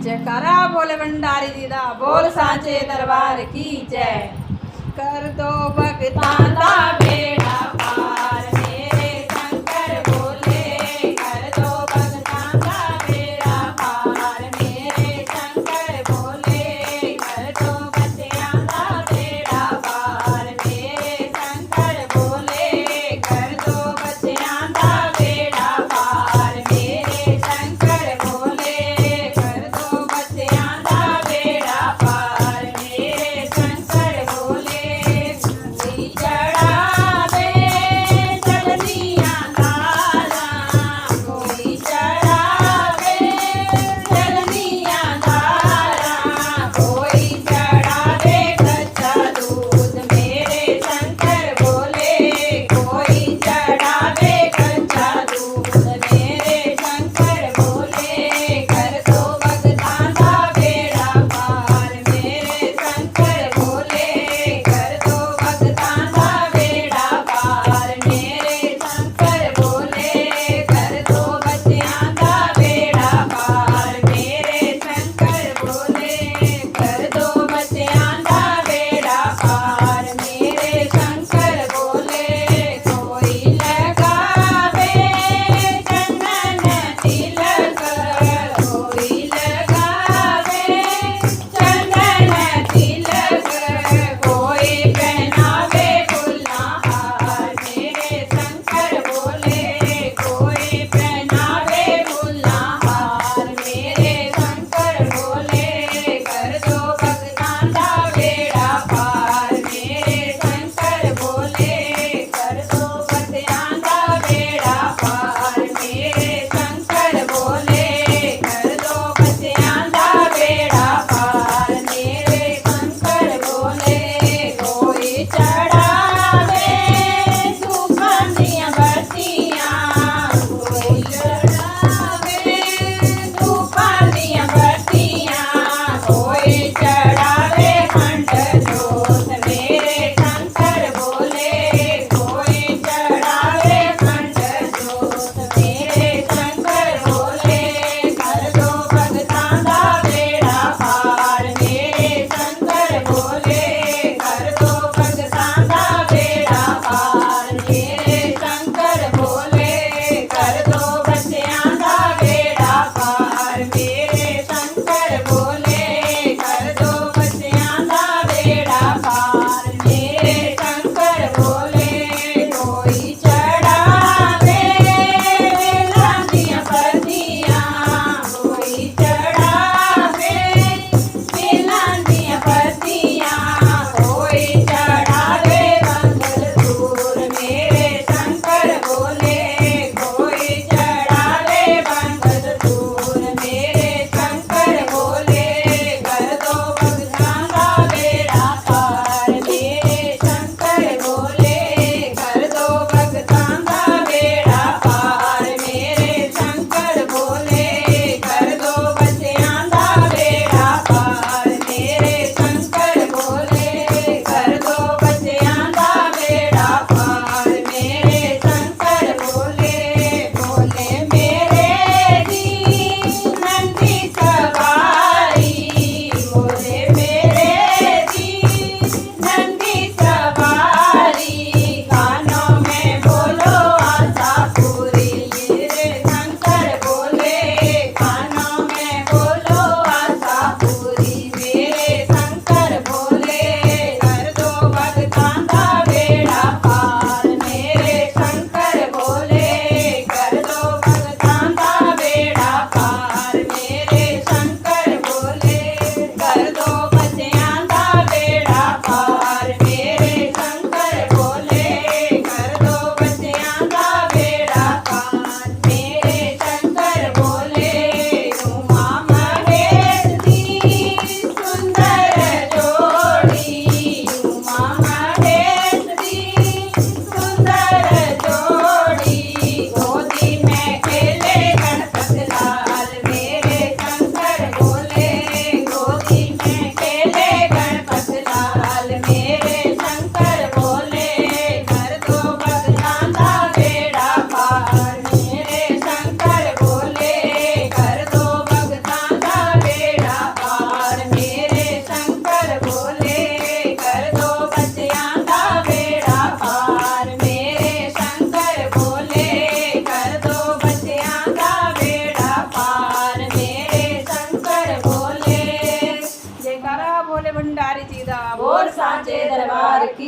जयकारा बोले भंडारी दीदा बोल सांचे दरबार की जय। कर दो भगतां दा बेड़ा पार मेरे शंकर बोले, कर दो भगतां दा बेड़ा पार मेरे शंकर बोले, कर दो बच्चियां दा बेड़ा पार मेरे शंकर बोले, कर दो बच्चियां दा बेड़ा पार मेरे शंकर बोले, कर दो बच्चियां दा बेड़ा पार मेरे शंकर बोले। जड़ा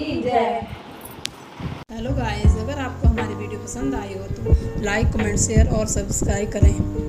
की जय। हेलो गाइस, अगर आपको हमारी वीडियो पसंद आई हो तो लाइक, कमेंट, शेयर और सब्सक्राइब करें।